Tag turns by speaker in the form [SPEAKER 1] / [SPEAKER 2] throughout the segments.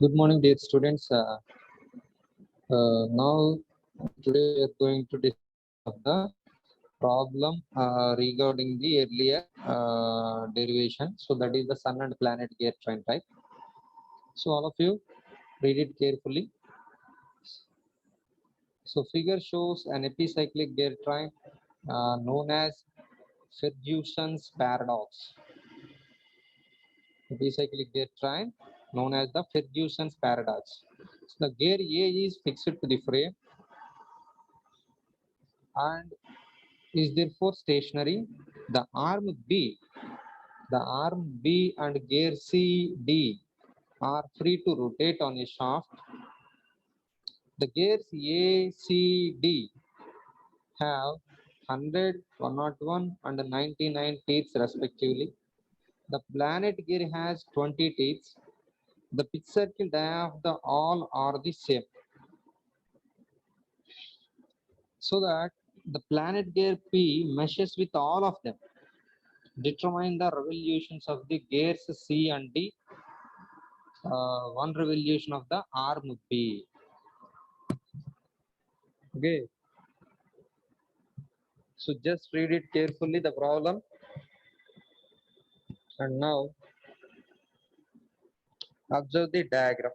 [SPEAKER 1] Good morning, dear students. Now, today we are going to discuss the problem regarding the earlier derivation. So that is the sun and planet gear train type. So all of you read it carefully. So figure shows an epicyclic gear train known as Ferguson's paradox. Epicyclic gear train known as the Ferguson's paradox. So the gear A is fixed to the frame and is therefore stationary. The arm B, the arm B and gear C, D are free to rotate on a shaft. The gears A, C, D have 100, 101 and 99 teeth respectively. The planet gear has 20 teeth. The pitch circle dia of the all are the same. So that the planet gear P meshes with all of them. Determine the revolutions of the gears C and D. One revolution of the arm B. Okay, so just read it carefully, the problem. And now observe the diagram.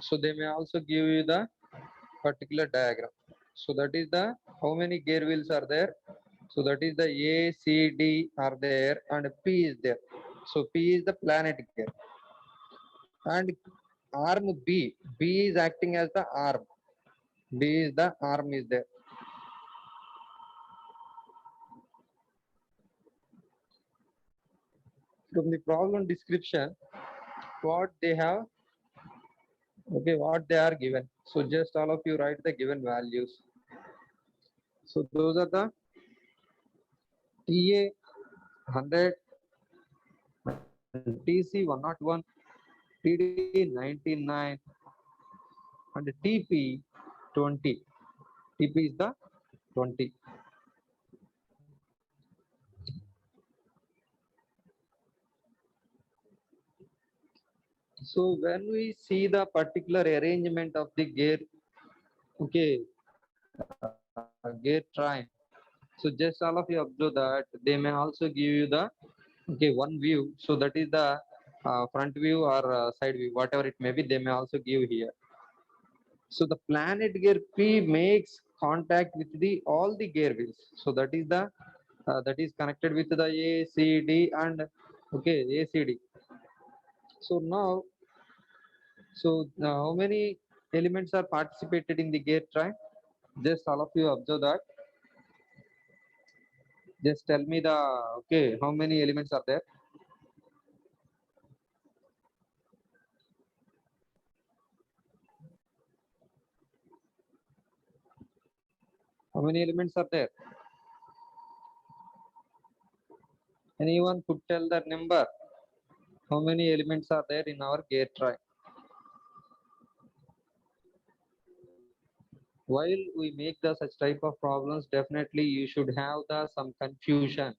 [SPEAKER 1] So they may also give you the particular diagram. So that is the how many gear wheels are there. So that is the A, C, D are there and P is there. So P is the planet gear. And arm B, B is acting as the arm. B is the arm is there. From the problem description, what they have, okay, what they are given. So just all of you write the given values. So those are the TA 100, TC 101, TD 99, and TP 20. TP is the 20. So when we see the particular arrangement of the gear, okay, gear train. So just all of you observe that they may also give you the okay one view. So that is the front view or side view, whatever it may be. They may also give here. So the planet gear P makes contact with the all the gear wheels. So that is the that is connected with the A, C, D and okay A, C, D. So now, so how many elements are participated in the gear train? Just all of you observe that. Just tell me the okay how many elements are there. How many elements are there? Anyone could tell that number? How many elements are there in our gear train? While we make the such type of problems, definitely you should have the some confusion.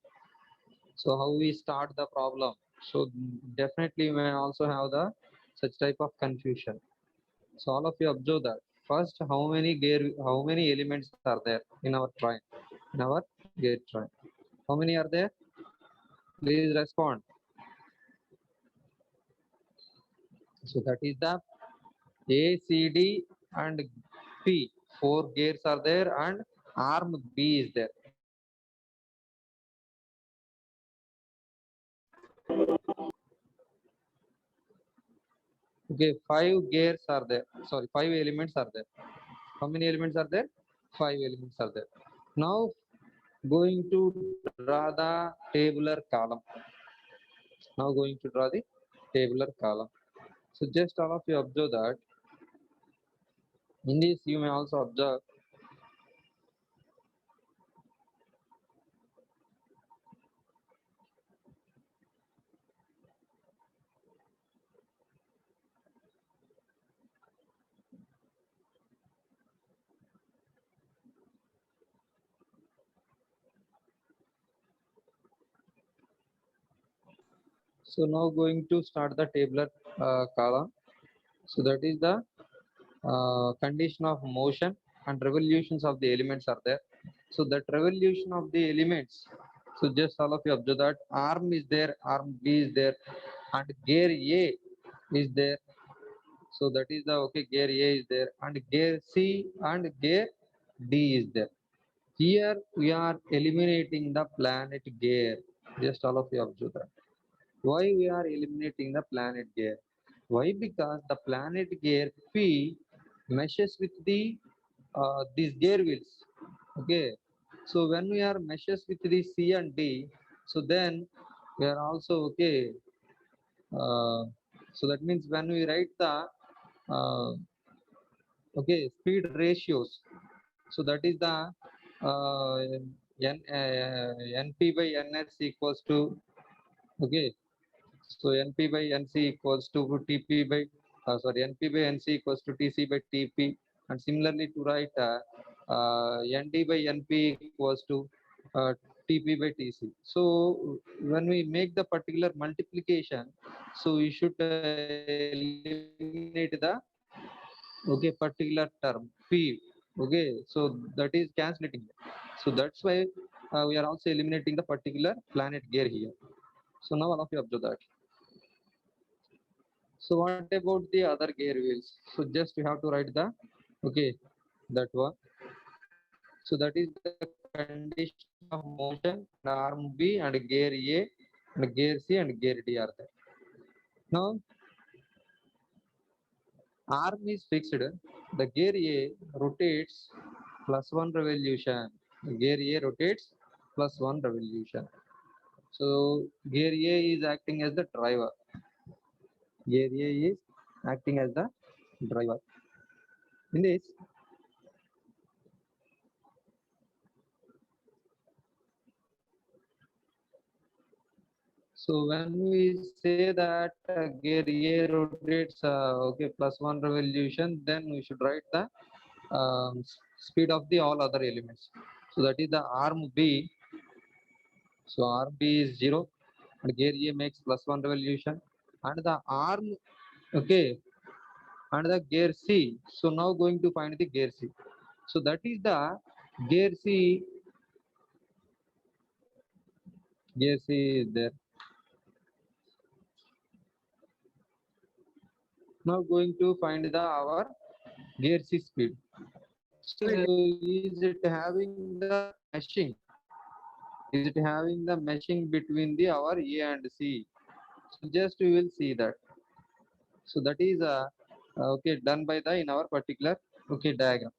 [SPEAKER 1] So how we start the problem? So definitely you may also have the such type of confusion. So all of you observe that. First, how many elements are there in our train, in our gear train? How many are there? Please respond. So that is the A, C, D and P. Four gears are there and arm B is there. Okay, five gears are there. Sorry, five elements are there. How many elements are there? Five elements are there. Now going to draw the tabular column. Now going to draw the tabular column. So just all of you observe that. In this you may also observe. So now going to start the tabular column. So that is the condition of motion and revolutions of the elements are there. So that revolution of the elements. So just all of you observe that arm is there, arm B is there, and gear A is there. So that is the okay gear A is there, and gear C and gear D is there. Here we are eliminating the planet gear. Just all of you observe that. Why we are eliminating the planet gear? Why? Because the planet gear P meshes with the these gear wheels. Okay. So when we are meshes with the C and D, so then we are also okay. So that means when we write the uh, okay speed ratios, so that is the uh, np by ns equals to okay. So np by nc equals to tp by np by nc equals to tc by tp, and similarly to write nd by np equals to uh, tp by tc. So when we make the particular multiplication, so we should eliminate the okay particular term p. Okay, so that is cancelling. So that's why we are also eliminating the particular planet gear here. So now all of you observe that. So what about the other gear wheels? So just you have to write the okay that one. So that is the condition of motion and arm B and gear A and gear C and gear D are there. Now arm is fixed. The gear A rotates plus one revolution. Gear A rotates plus one revolution. So gear A is acting as the driver. Gear A is acting as the driver. In this, so when we say that gear A rotates okay plus one revolution, then we should write the speed of the all other elements. So that is the arm B. So arm B is 0 and gear A makes plus one revolution, and the arm okay and the gear C. So now going to find the gear C. So that is the gear C. Gear C is there. Now going to find the our gear C speed. So is it having the meshing? Is it having the meshing between the our A and C? So just we will see that. So that is okay done by the in our particular okay diagram.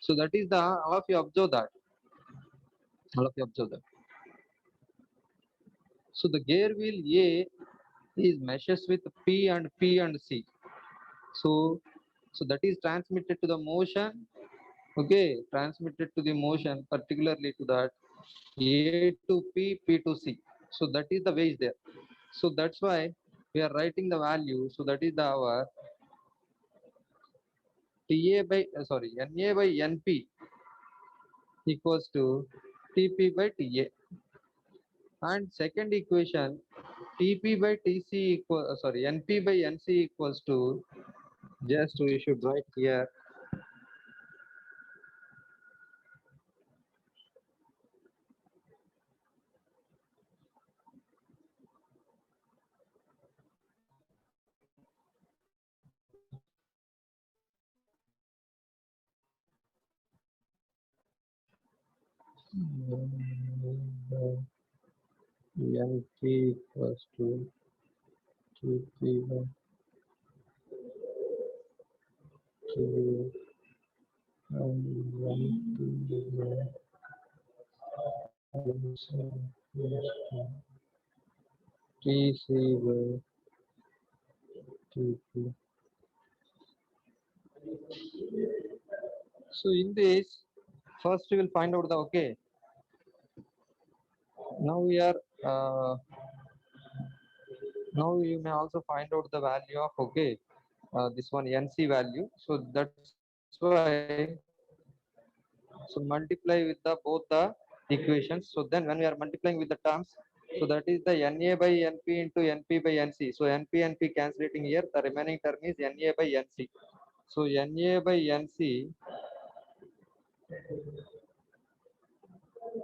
[SPEAKER 1] So that is the all of you observe that. All of you observe that. So the gear wheel A is meshes with P and C. So so that is transmitted to the motion. Okay, transmitted to the motion, particularly to that A to P, P to C. So that is the way is there. So that's why we are writing the value. So that is the our TA by NA by NP equals to TP by TA. And second equation TP by TC equal NP by NC equals to just we should write here. NP equals to TP by Q and NP by TC by TP. So in this, first we will find out the okay. Now we are now you may also find out the value of okay this one NC value. So that's why so multiply with the both the equations. So then when we are multiplying with the terms, So that is the NA by NP into NP by NC. So NP cancelling here, the remaining term is NA by NC. So NA by NC,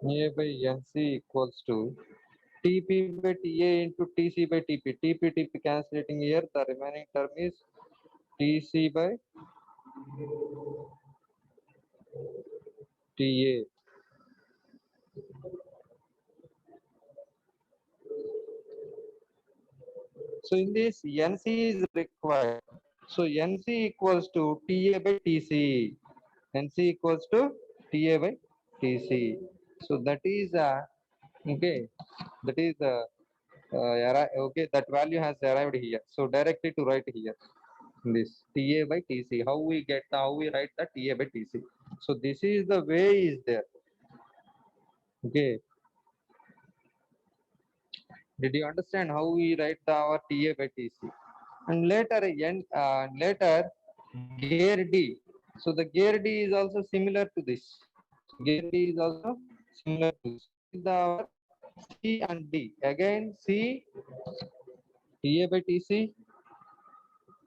[SPEAKER 1] NA by NC equals to TP by TA into TC by TP. TP cancelling here, the remaining term is TC by TA. So in this NC is required. So NC equals to TA by TC. NC equals to TA by TC. So that is okay. That is okay. That value has arrived here. So directly to write here this TA by TC. How we write the TA by TC. So this is the way is there. Okay. Did you understand how we write our TA by TC? And later gear D. So the gear D is also similar to this. Gear D is also similar to this. The C and D. Again C TA by TC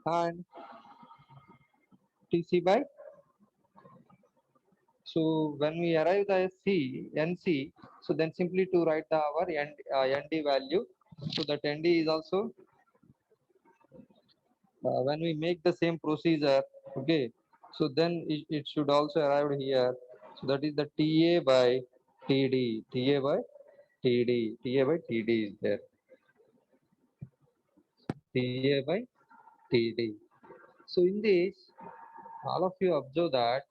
[SPEAKER 1] and TC by. So when we arrive the NC, so then simply to write our ND value. So that ND is also when we make the same procedure, okay, so then it should also arrive here. So that is the TA by TD, TA by TD, TA by TD is there, TA by TD. So in this, all of you observe that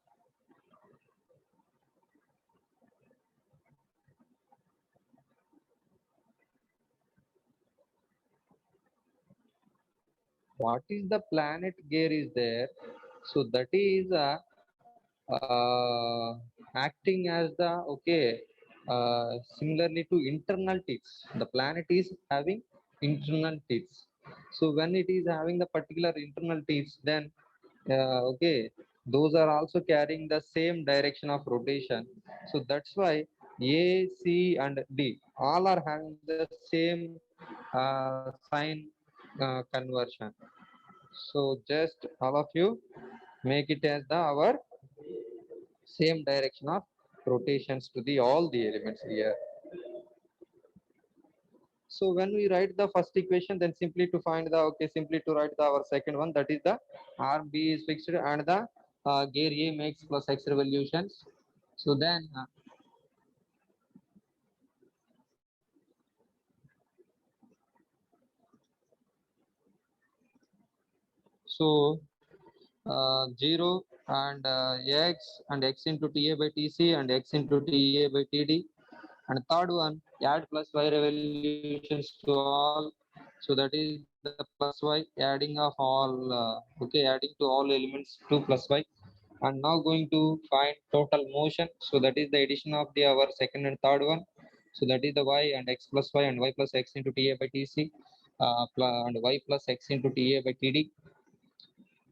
[SPEAKER 1] what is the planet gear is there. So that is uh, acting as the okay similarly to internal tips. The planet is having internal tips. So when it is having the particular internal tips, then okay, those are also carrying the same direction of rotation. So that's why A, C and D all are having the same sign conversion. So just all of you make it as the our same direction of rotations to the all the elements here. So when we write the first equation, then simply to find the okay, simply to write the our second one, that is the arm B is fixed and the gear A makes plus X revolutions. So then so 0 and X into TA by TC and X into TA by TD. And third one, add plus Y revolutions to all. So that is the plus Y adding of all, okay, adding to all elements 2 plus Y. And now going to find total motion. So that is the addition of the our second and third one. So that is the Y and X plus Y and Y plus X into TA by TC and Y plus X into TA by TD.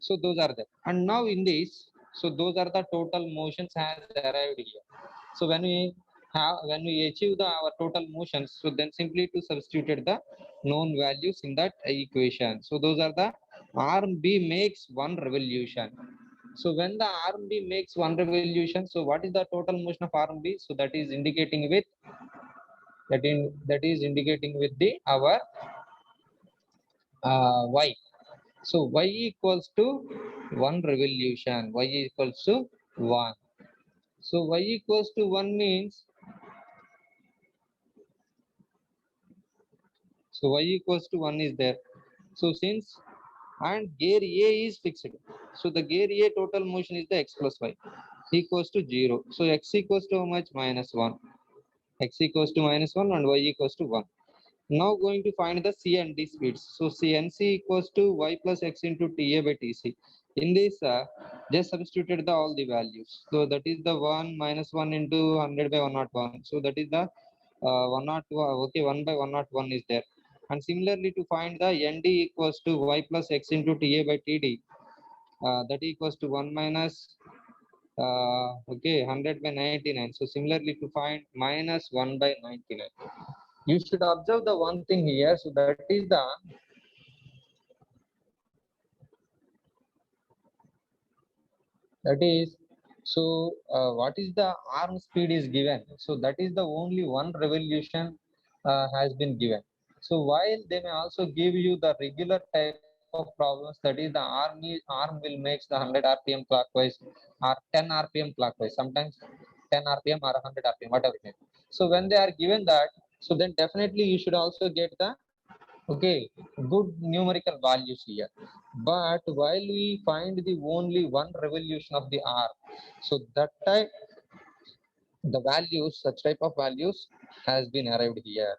[SPEAKER 1] So those are there. And now in this, so those are the total motions has arrived here. So when we achieve our total motions, so then simply to substitute the known values in that equation. So those are the arm B makes one revolution. So when the arm B makes one revolution, so what is the total motion of arm B? So that is indicating with that is indicating with the our Y. So Y equals to one revolution. Y equals to 1. So Y equals to 1 means, so Y equals to 1 is there. So since and gear A is fixed. So the gear A total motion is the X plus Y equals to 0. So X equals to how much? Minus 1. X equals to minus 1 and Y equals to 1. Now going to find the C and D speeds. So CNC equals to Y plus X into TA by TC. In this, just substituted the all the values. So that is the 1 minus 1 into 100 by 101. So that is the 101, okay, 1 by 101 is there. And similarly to find the ND equals to Y plus X into TA by TD. That equals to 1 minus okay 100 by 99. So similarly to find minus 1 by 99. you should observe the one thing here. So that is the that is what is the arm speed is given. So that is the only one revolution has been given. So while they may also give you the regular type of problems, that is the arm will make the 100 rpm clockwise or 10 rpm clockwise, sometimes 10 rpm or 100 rpm, whatever it may be. So when they are given that, so then definitely you should also get the okay good numerical values here. But while we find the only one revolution of the r, so that type the values, such type of values has been arrived here.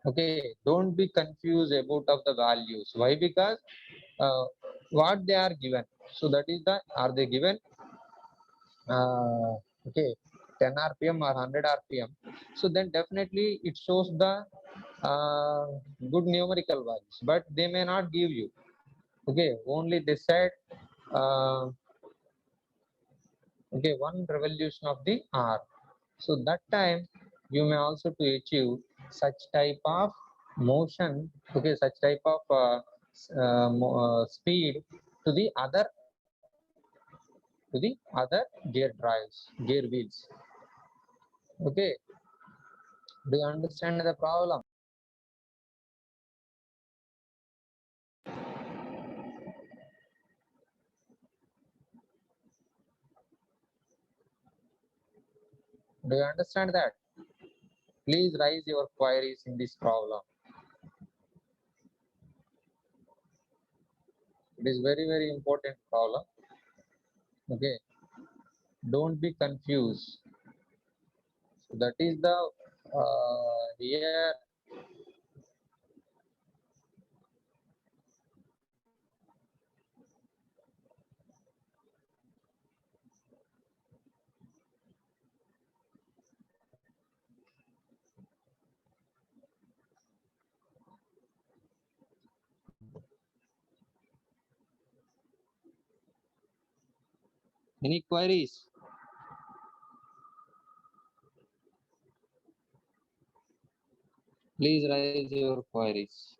[SPEAKER 1] Okay, don't be confused about of the values. Why? Because uh, what they are given, so that is the are they given uh, okay 10 rpm or 100 rpm, so then definitely it shows the uh, good numerical values, but they may not give you. Okay, only they said uh, okay one revolution of the r. So that time you may also to achieve such type of motion, okay, such type of speed to the other gear drives, gear wheels. Okay, do you understand the problem? Do you understand that? Please raise your queries in this problem. It is very, very important problem. Okay, don't be confused. So that is the here. Any queries? Please raise your queries.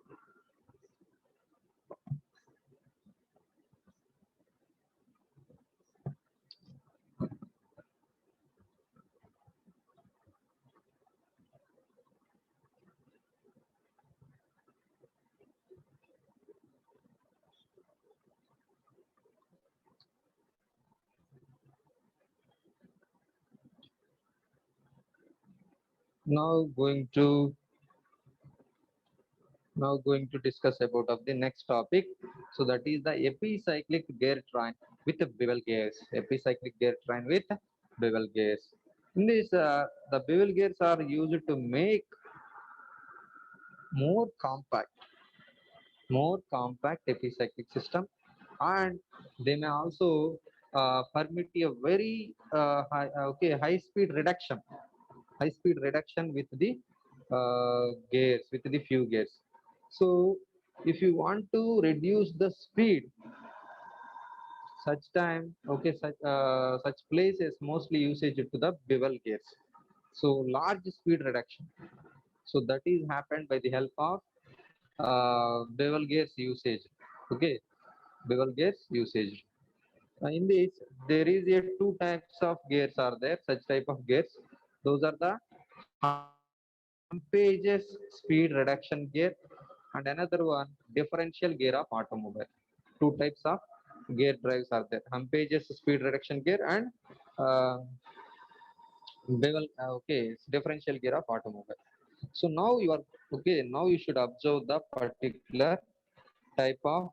[SPEAKER 1] Now going to discuss about of the next topic. So that is the epicyclic gear train with the bevel gears. Epicyclic gear train with bevel gears. In this, the bevel gears are used to make more compact, epicyclic system, and they may also permit a very high speed reduction, with the gears, with the few gears. So if you want to reduce the speed, such time, okay, such places mostly usage to the bevel gears. So large speed reduction. So that is happened by the help of bevel gears usage. Okay, bevel gears usage. In this, there is a two types of gears are there. Such type of gears. Those are the Humpages speed reduction gear, and another one differential gear of automobile. Two types of gear drives are there: Humpages speed reduction gear and uh, bevel differential gear of automobile. So now you are okay. Now you should observe the particular type of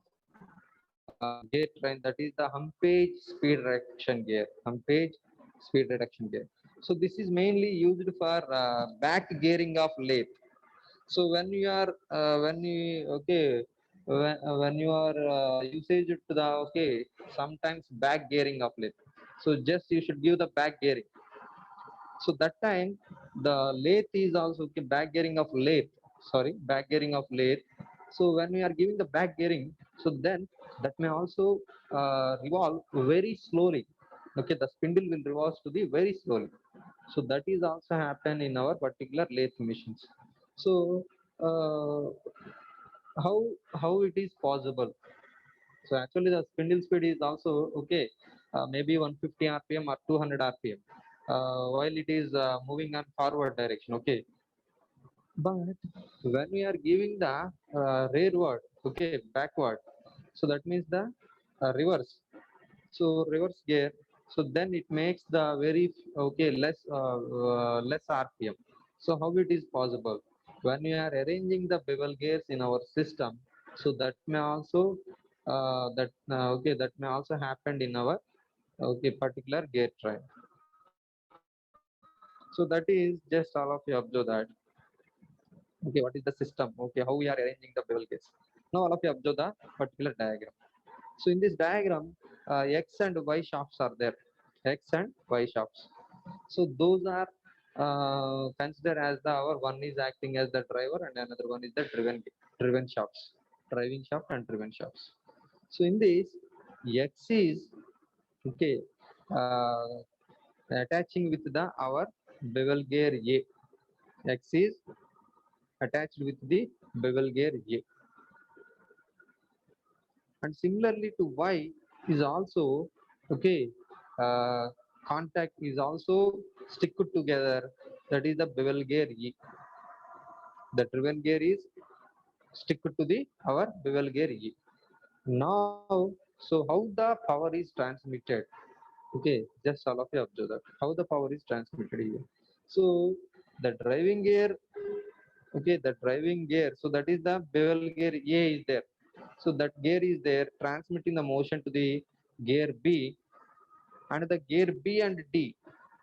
[SPEAKER 1] gear train, that is the Humpage speed reduction gear. Humpage speed reduction gear. So this is mainly used for back gearing of lathe. So when you are usage to the sometimes back gearing of lathe. So just you should give the back gearing. So that time the lathe is also back gearing of lathe. Sorry, back gearing of lathe. So when we are giving the back gearing, so then that may also revolve very slowly. Okay, the spindle will revolve to the very slowly. So that is also happen in our particular lathe machines. So uh, how it is possible? So actually the spindle speed is also okay, maybe 150 rpm or 200 rpm, while it is moving on forward direction, okay. But when we are giving the rearward, okay, backward, so that means the reverse, so reverse gear, so then it makes the very okay less rpm. So how it is possible? When we are arranging the bevel gears in our system, so that may also okay, that may also happen in our okay particular gear train. So that is just all of you observe that. Okay, what is the system? Okay, how we are arranging the bevel gears. Now all of you observe the particular diagram. So in this diagram, X and Y shafts are there. X and Y shafts. So those are considered as the our one is acting as the driver and another one is the driven shafts, driving shaft and driven shafts. So in this, X is okay attaching with the our bevel gear A. X is attached with the bevel gear A, and similarly to Y is also okay, uh, contact is also stick together, that is the bevel gear E. The driven gear is stick to the our bevel gear E. Now, so how the power is transmitted? Okay, just all of you observe that how the power is transmitted here. So the driving gear, okay, the driving gear, so that is the bevel gear A is there. So that gear is there transmitting the motion to the gear B, and the gear B and D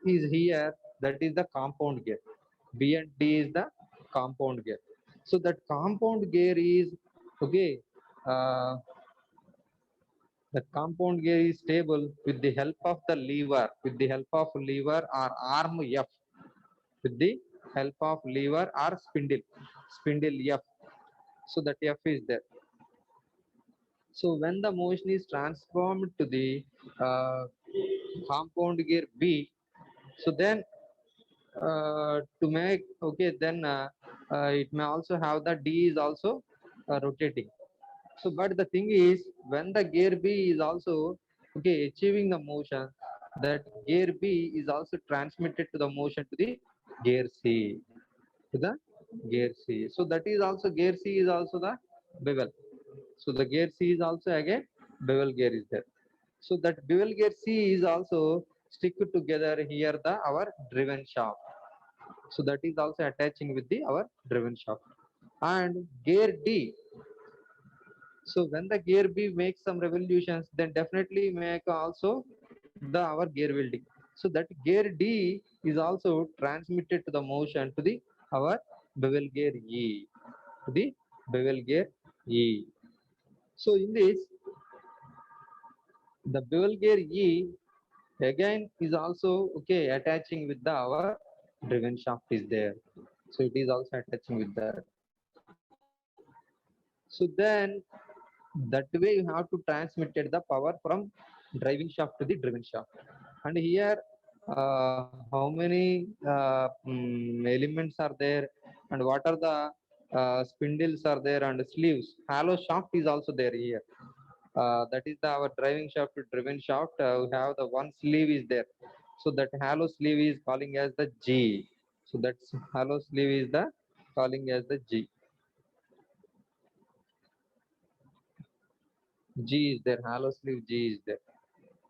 [SPEAKER 1] is here, that is the compound gear. B and D is the compound gear. So that compound gear is okay. Uh, the compound gear is stable with the help of the lever, with the help of lever or arm F, with the help of lever or spindle F. So that F is there. So when the motion is transformed to the uh, compound gear B, so then to make okay, then it may also have the D is also rotating. So but the thing is, when the gear B is also okay achieving the motion, that gear B is also transmitted to the motion to the gear C, to the gear C. So that is also gear C is also the bevel. So the gear C is also again bevel gear is there. So that bevel gear C is also stick together here the our driven shaft. So that is also attaching with the our driven shaft. And gear D, so when the gear B makes some revolutions, then definitely make also the our gear wielding. So that gear D is also transmitted to the motion to the our bevel gear E, to the bevel gear E. So in this, the bevel gear E again is also okay attaching with the our driven shaft is there. So it is also attaching with that. So then that way you have to transmitted the power from driving shaft to the driven shaft. And here how many elements are there, and what are the spindles are there and sleeves. Hollow shaft is also there here. That is the our driving shaft to driven shaft. We have the one sleeve is there. So that hollow sleeve is calling as the G. So that's hollow sleeve is the calling as the G. G is there. Hollow sleeve G is there.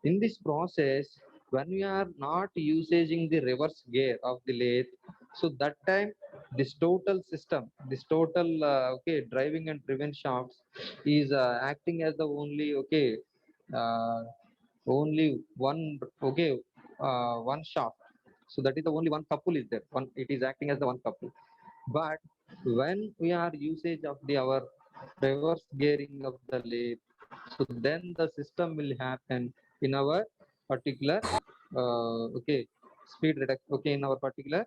[SPEAKER 1] In this process, when we are not using the reverse gear of the lathe, so that time this total system, this total okay driving and driven shafts is acting as the only okay uh, only one okay one shaft. So that is the only one couple is there. One, it is acting as the one couple. But when we are usage of the our reverse gearing of the lathe, so then the system will happen in our particular okay speed reduction, okay, in our particular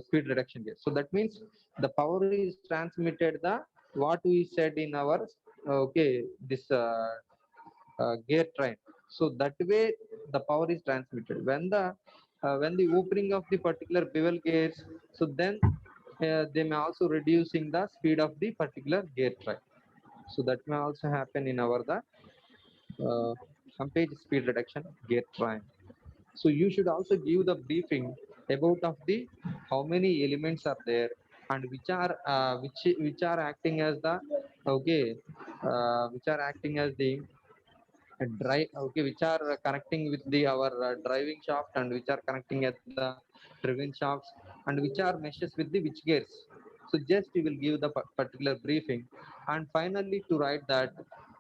[SPEAKER 1] speed reduction gear. So that means the power is transmitted the what we said in our okay this gear train. So that way the power is transmitted when the opening of the particular bevel gears. So then they may also reducing the speed of the particular gear train. So that may also happen in our the uh, page speed reduction gear train. So you should also give the briefing about of the how many elements are there and which are acting as the okay which are acting as the drive okay which are connecting with the our driving shaft and which are connecting at the driven shafts and which are meshes with the which gears. So just you will give the particular briefing and finally to write that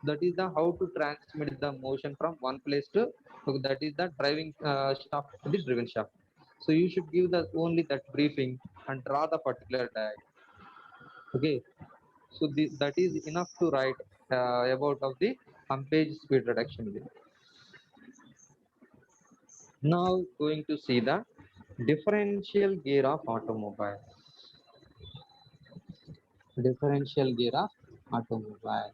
[SPEAKER 1] that is the how to transmit the motion from one place to so that is the driving shaft to the driven shaft. So you should give the only that briefing and draw the particular diagram. Okay, so that is enough to write about of the ampage speed reduction. Now going to see the differential gear of automobile. Differential gear of automobile.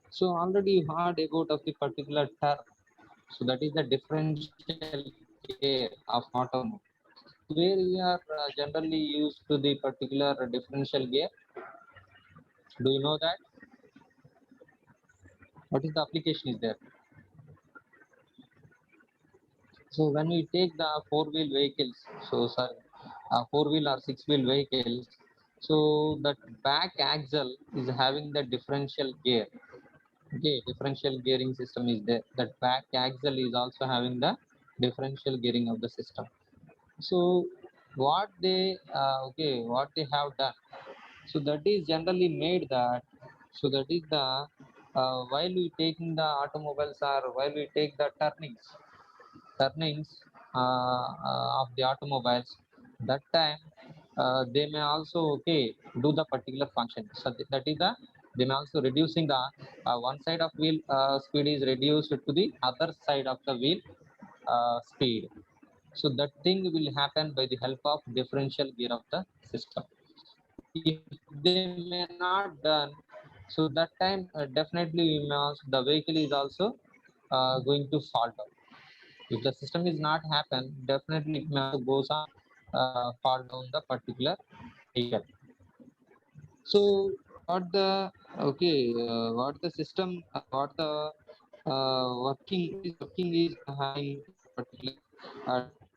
[SPEAKER 1] So already you heard about of the particular term. So that is the differential gear of automobile. Where we are generally used to the particular differential gear. Do you know that? What is the application is there? So when we take the four-wheel vehicles, so sorry, four-wheel or six-wheel vehicles, so that back axle is having the differential gear. Okay, differential gearing system is there. That back axle is also having the differential gearing of the system. So what they have done. So that is generally made that. So that is the while we taking the automobiles or while we take the turnings of the automobiles, that time they may also do the particular function. So that is the they may also reducing the one side of wheel speed is reduced to the other side of the wheel speed. So that thing will happen by the help of differential gear of the system. If they may not done, so that time definitely we may also, the vehicle is also going to fall down. If the system is not happen, definitely it may also goes on fall down the particular vehicle. So what the system what the what is working is having that particular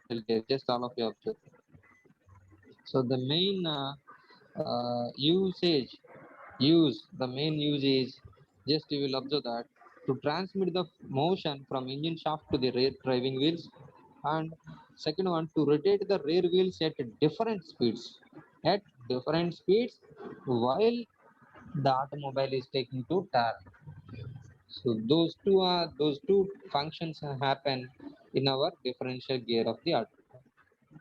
[SPEAKER 1] differential gear. Just all of you observe. So the main the main use is just you will observe that to transmit the motion from engine shaft to the rear driving wheels, and second one to rotate the rear wheels at different speeds at different speeds while the automobile is taking to turn. So those two functions happen in our differential gear of the automobile.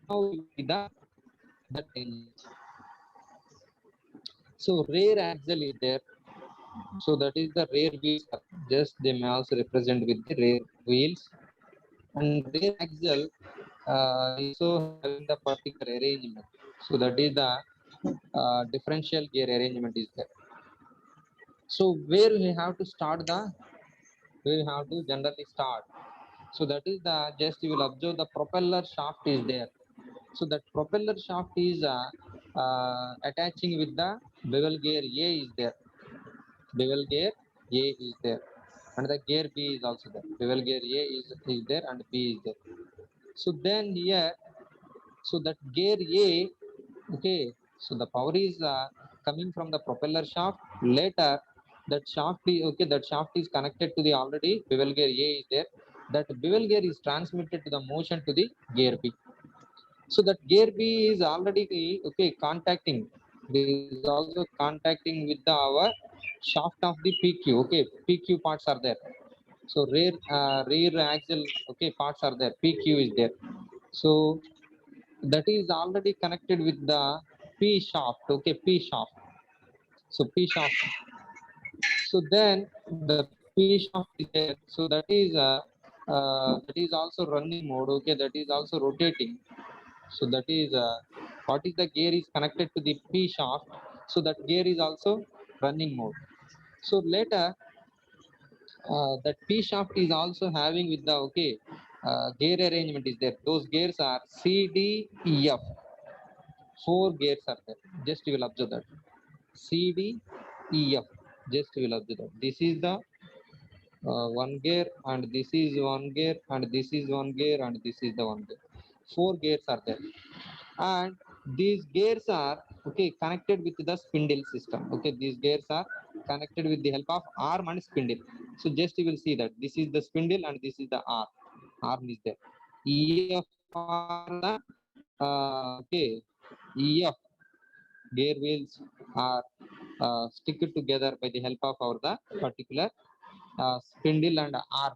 [SPEAKER 1] Now we will see the ranges. So rear axle is there. So that is the rear wheels are just they may also represent with the rear wheels, and rear axle is also having the particular arrangement. So that is the differential gear arrangement is there. So where we have to start the where we have to generally start. So that is the just you will observe the propeller shaft is there. So that propeller shaft is attaching with the bevel gear A is there. Bevel gear A is there. And the gear B is also there. Bevel gear A is there and B is there. So then here, so that gear A, so the power is coming from the propeller shaft. Later, that shaft is connected to the already bevel gear A is there. That bevel gear is transmitted to the motion to the gear B. So that gear B is already contacting. It is also contacting with our shaft of the PQ. PQ parts are there. So rear axle parts are there. PQ is there. So that is already connected with the P shaft. P shaft. So P shaft. So then the P shaft is there. So that is also running mode. That is also rotating. So that is what is the gear is connected to the P shaft. So that gear is also running mode. So later that P shaft is also having with the gear arrangement is there. Those gears are C, D, E, F. Four gears are there. Just you will observe that. C, D, E, F. Just you will observe that. This is the one gear, and this is one gear, and this is one gear, and this is the one gear. Four gears are there, and these gears are okay connected with the spindle system. Okay, these gears are connected with the help of arm and spindle. So just you will see that this is the spindle and this is the arm. Arm is there. EF are the okay EF gear wheels are stick together by the help of our the particular spindle and arm.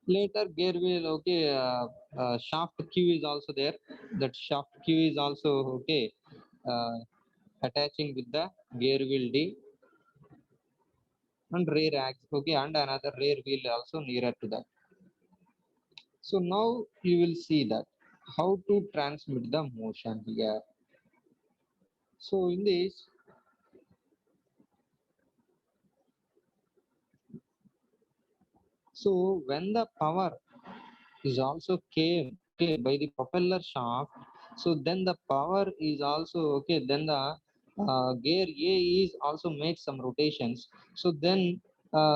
[SPEAKER 1] Later gear wheel, okay, shaft Q is also there. That shaft Q is also okay, uh, attaching with the gear wheel D and rear axle, okay, and another rear wheel also nearer to that. So now you will see that how to transmit the motion here. So in this, so when the power is also came okay by the propeller shaft, so then the power is also okay, then the gear A is also makes some rotations. So then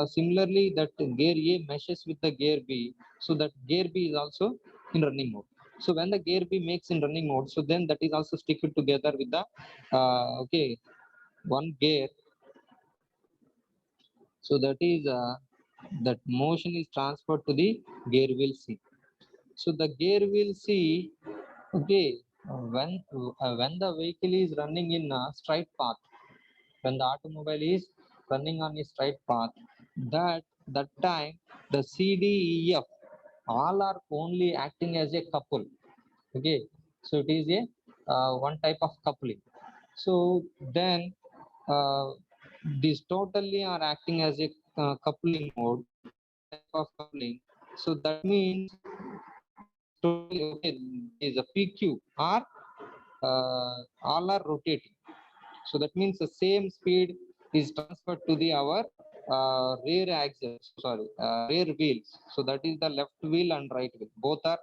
[SPEAKER 1] similarly that gear A meshes with the gear B, so that gear B is also in running mode. So when the gear B makes in running mode, so then that is also stick together with the okay one gear. So that is that motion is transferred to the gear wheel C. So the gear wheel C, okay, when the vehicle is running in a straight path, when the automobile is running on a straight path, that time the C, D, E, F all are only acting as a couple. Okay, so it is a one type of coupling. So then uh, these totally are acting as a coupling mode, one type of coupling. So that means totally okay. Is a PQ or all are rotating. So that means the same speed is transferred to the our rear axle. Sorry, rear wheels. So that is the left wheel and right wheel. Both are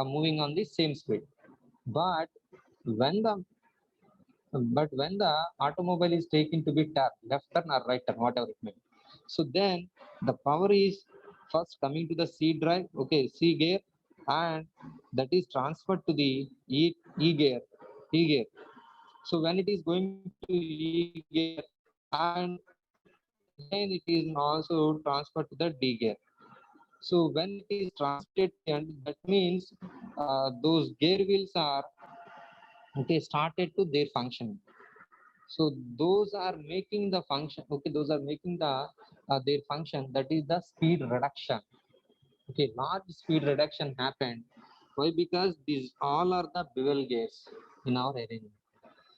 [SPEAKER 1] moving on the same speed. But when the when the automobile is taken to be turned, left turn or right turn, whatever it may be. So then the power is first coming to the C drive, okay, C gear, and that is transferred to the E gear, E gear. So when it is going to E gear, and again it is also transferred to the D gear. So when it is transmitted, and that means those gear wheels are okay started to their function. So those are making the function, okay, those are making the their function, that is the speed reduction. Okay, large speed reduction happened. Why? Because these all are the bevel gears in our arrangement.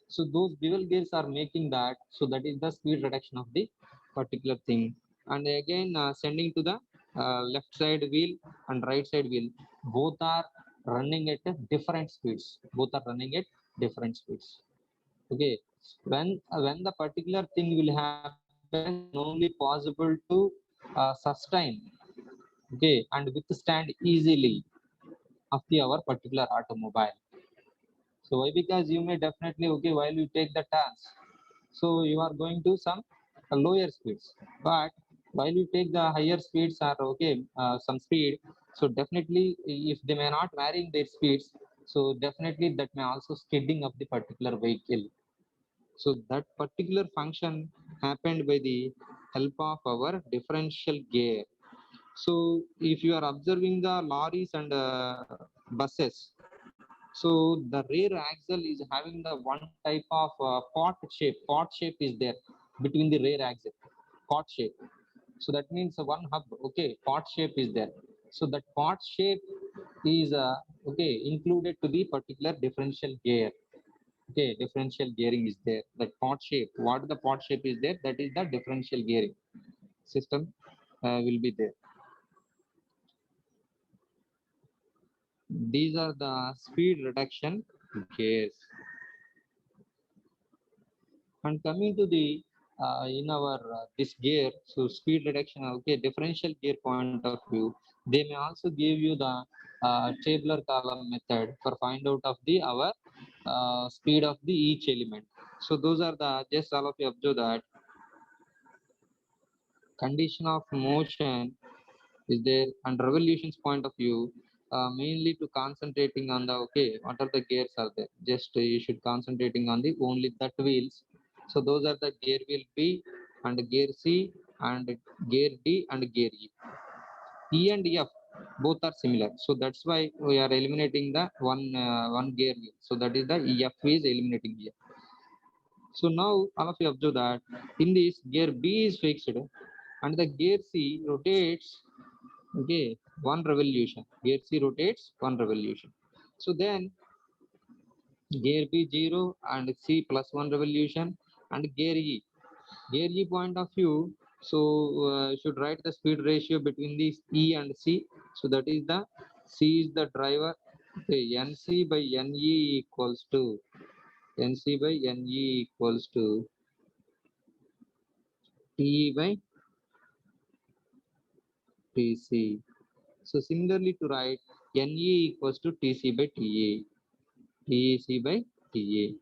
[SPEAKER 1] So those bevel gears are making that, so that is the speed reduction of the particular thing. And again sending to the left side wheel and right side wheel, both are running at different speeds, both are running at different speeds. Okay, when the particular thing will happen, then only possible to sustain, okay, and withstand easily of the our particular automobile. So why? Because you may definitely okay while you take the turns, so you are going to some lower speeds, but while you take the higher speeds are okay some speed, so definitely if they may not varying their speeds, so definitely that may also skidding of the particular vehicle. So that particular function happened by the help of our differential gear. So if you are observing the lorries and buses, so the rear axle is having the one type of pot shape. Pot shape is there between the rear axle. Pot shape. So that means one hub. Okay, pot shape is there. So that pot shape is okay included to the particular differential gear. Okay, differential gearing is there. That pot shape. What the pot shape is there? That is the differential gearing system will be there. These are the speed reduction gears. And coming to the in our this gear, so speed reduction, okay, differential gear point of view, they may also give you the tabular column method for find out of the our speed of the each element. So those are the, just all of you observe that condition of motion is there and revolutions point of view, mainly to concentrating on the, okay, what are the gears are there, just you should concentrating on the only that wheels. So those are the gear wheel B and gear C and gear D and gear E. E and F both are similar, so that's why we are eliminating the one gear wheel, so that is the EF is eliminating here. So now all of you observe that in this gear B is fixed and the gear C rotates, okay, one revolution. Gear C rotates one revolution. So then gear B 0 and C plus one revolution and gear E. Gear E point of view, so should write the speed ratio between these E and C. So that is the C is the driver. Okay, NC by NE equals to NC by NE equals to TE by TC. So similarly to write NE equals to TC by TA, TEC by TA.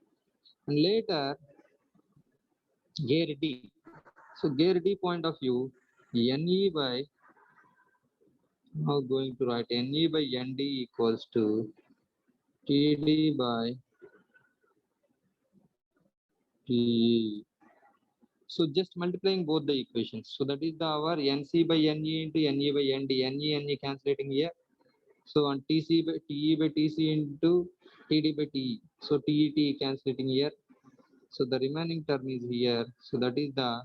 [SPEAKER 1] And later gear D. So gear D point of view, NE by, now going to write NE by ND equals to TD by TE. So just multiplying both the equations. So that is the our NC by NE into NE by ND. NE cancelling here. So on TC by TE by TC into TD by TE. So TET cancelling here. So the remaining term is here. So that is the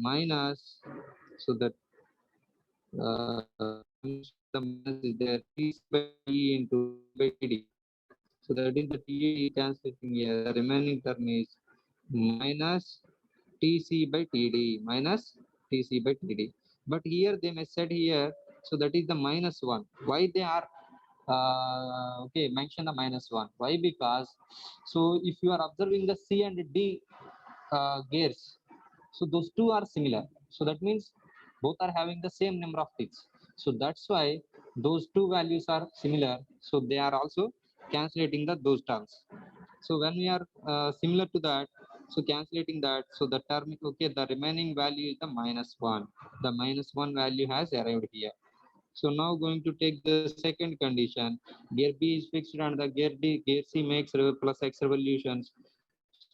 [SPEAKER 1] minus. So that the minus is there TC by TE into by TD. So that is the TE cancelling here. The remaining term is minus TC by TD, minus TC by TD. But here they may said here, so that is the minus one. Why they are okay, mention the minus one? Why? Because so if you are observing the C and D gears, so those two are similar. So that means both are having the same number of ticks. So that's why those two values are similar. So they are also cancellating the those terms. So when we are similar to that, so cancellating that, so the term, okay, the remaining value is the minus one. The minus one value has arrived here. So now going to take the second condition. Gear B is fixed and the gear C makes plus X revolutions.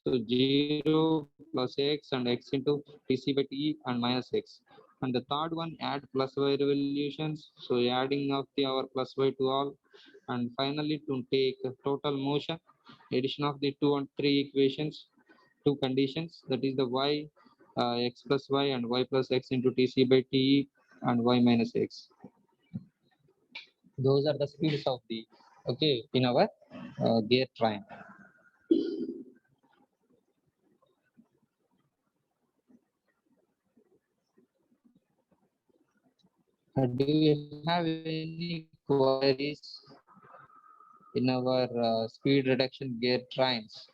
[SPEAKER 1] So 0 plus X and X into TC by T and minus X. And the third one add plus Y revolutions. So adding of the our plus Y to all. And finally to take total motion, addition of the 2 and 3 equations, two conditions, that is the Y X plus Y and Y plus X into TC by TE and Y minus X. Those are the speeds of the, okay, in our gear train. Do you have any queries in our speed reduction gear trains?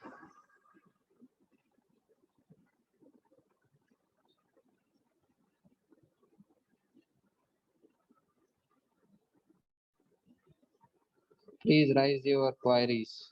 [SPEAKER 1] Please raise your queries.